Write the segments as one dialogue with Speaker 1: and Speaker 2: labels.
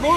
Speaker 1: ये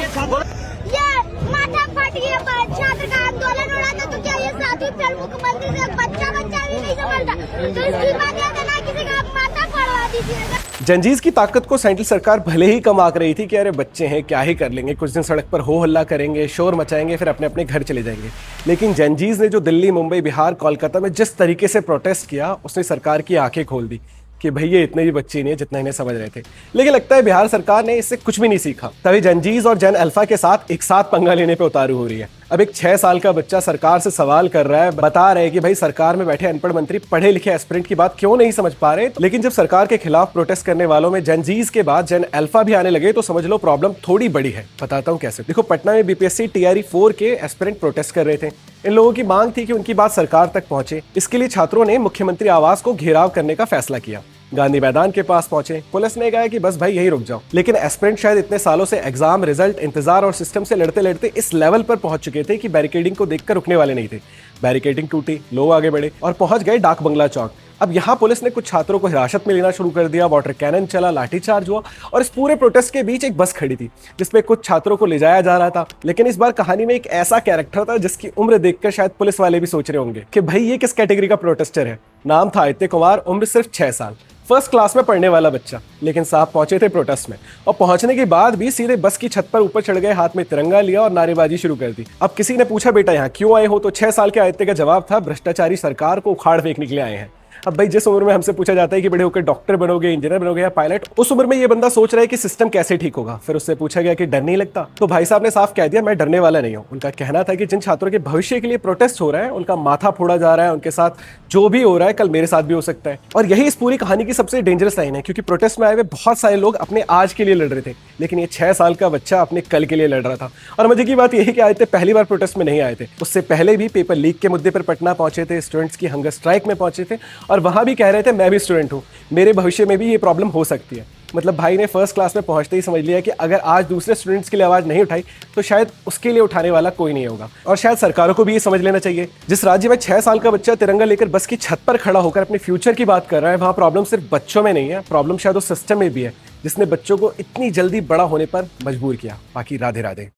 Speaker 1: माथा फट गया, छात्र का आंदोलन हो रहा था, तो क्या ये सातवीं फिल्म मुख्यमंत्री से बच्चा भी नहीं समझता, तो इसकी बात याद है ना, किसी का माथा फोड़वा दीजिएगा।
Speaker 2: जंजीज की ताकत को सेंट्रल सरकार भले ही कम आंक रही थी कि अरे बच्चे हैं क्या ही कर लेंगे, कुछ दिन सड़क पर हो हल्ला करेंगे, शोर मचाएंगे, फिर अपने अपने घर चले जाएंगे। लेकिन जंजीज ने जो दिल्ली, मुंबई, बिहार, कोलकाता में जिस तरीके से प्रोटेस्ट किया, उसने सरकार की आंखें खोल दी कि भाई ये इतने भी बच्चे नहीं है जितना इन्हें समझ रहे थे। लेकिन लगता है बिहार सरकार ने इससे कुछ भी नहीं सीखा, तभी जंजीज और जन अल्फा के साथ एक साथ पंगा लेने पे उतारू हो रही है। अब एक 6 साल का बच्चा सरकार से सवाल कर रहा है, बता रहे कि भाई सरकार में बैठे अनपढ़ मंत्री पढ़े लिखे एस्पिरेंट की बात क्यों नहीं समझ पा रहे। लेकिन जब सरकार के खिलाफ प्रोटेस्ट करने वालों में जंजीज के बाद जन अल्फा भी आने लगे तो समझ लो प्रॉब्लम थोड़ी बड़ी है। बताता हूँ कैसे। देखो, पटना में बीपीएससी टीआरई 4 के एस्पिरेंट प्रोटेस्ट कर रहे थे। इन लोगों की मांग थी कि उनकी बात सरकार तक पहुंचे। इसके लिए छात्रों ने मुख्यमंत्री आवास को घेराव करने का फैसला किया। गांधी मैदान के पास पहुंचे। पुलिस ने कहा कि बस भाई यहीं रुक जाओ। लेकिन एस्पिरेंट शायद इतने सालों से एग्जाम, रिजल्ट, इंतजार और सिस्टम से लड़ते लड़ते इस लेवल पर पहुंच चुके थे कि बैरिकेडिंग को देखकर रुकने वाले नहीं थे। बैरिकेडिंग टूटी, लोग आगे बढ़े और पहुंच गए डाक बंगला चौक। अब यहाँ पुलिस ने कुछ छात्रों को हिरासत में लेना शुरू कर दिया, वाटर कैनन चला, लाठीचार्ज हुआ और इस पूरे प्रोटेस्ट के बीच एक बस खड़ी थी जिसमें कुछ छात्रों को ले जाया जा रहा था। लेकिन इस बार कहानी में एक ऐसा कैरेक्टर था जिसकी उम्र देखकर शायद पुलिस वाले भी सोच रहे होंगे कि भाई ये किस कैटेगरी का प्रोटेस्टर है। नाम था आदित्य कुमार, उम्र सिर्फ 6 साल, फर्स्ट क्लास में पढ़ने वाला बच्चा। लेकिन साहब पहुंचे थे प्रोटेस्ट में और पहुंचने के बाद भी सीधे बस की छत पर ऊपर चढ़ गए, हाथ में तिरंगा लिया और नारेबाजी शुरू कर दी। अब किसी ने पूछा बेटा यहाँ क्यों आए हो, तो 6 साल के आदित्य का जवाब था भ्रष्टाचारी सरकार को उखाड़ फेंकने के लिए आए हैं। अब भाई जिस उम्र में हमसे पूछा जाता है कि बड़े होकर डॉक्टर बनोगे, इंजीनियर बनोगे या पायलट, उस उम्र में ये बंदा सोच रहा है कि सिस्टम कैसे ठीक होगा। फिर उससे पूछा गया कि डर नहीं लगता, तो भाई साहब ने साफ कह दिया मैं डरने वाला नहीं हूं। उनका कहना था कि जिन छात्रों के भविष्य के लिए प्रोटेस्ट हो रहा है उनका माथा फोड़ा जा रहा है, उनके साथ जो भी हो रहा है कल मेरे साथ भी हो सकता है। और यही इस पूरी कहानी की सबसे डेंजरस लाइन है, क्योंकि प्रोटेस्ट में आए हुए बहुत सारे लोग अपने आज के लिए लड़ रहे थे, लेकिन ये 6 साल का बच्चा अपने कल के लिए लड़ रहा था। और मजे की बात यही कि आदित्य पहली बार प्रोटेस्ट में नहीं आए थे, उससे पहले भी पेपर लीक के मुद्दे पर पटना पहुंचे थे, स्टूडेंट्स की हंगर स्ट्राइक में पहुंचे थे और वहां भी कह रहे थे मैं भी स्टूडेंट हूं, मेरे भविष्य में भी ये प्रॉब्लम हो सकती है। मतलब भाई ने फर्स्ट क्लास में पहुंचते ही समझ लिया कि अगर आज दूसरे स्टूडेंट्स के लिए आवाज नहीं उठाई तो शायद उसके लिए उठाने वाला कोई नहीं होगा। और शायद सरकारों को भी ये समझ लेना चाहिए, जिस राज्य में 6 साल का बच्चा तिरंगा लेकर बस की छत पर खड़ा होकर अपने फ्यूचर की बात कर रहा है, वहां प्रॉब्लम सिर्फ बच्चों में नहीं है, प्रॉब्लम शायद उस सिस्टम में भी है जिसने बच्चों को इतनी जल्दी बड़ा होने पर मजबूर किया। बाकी राधे राधे।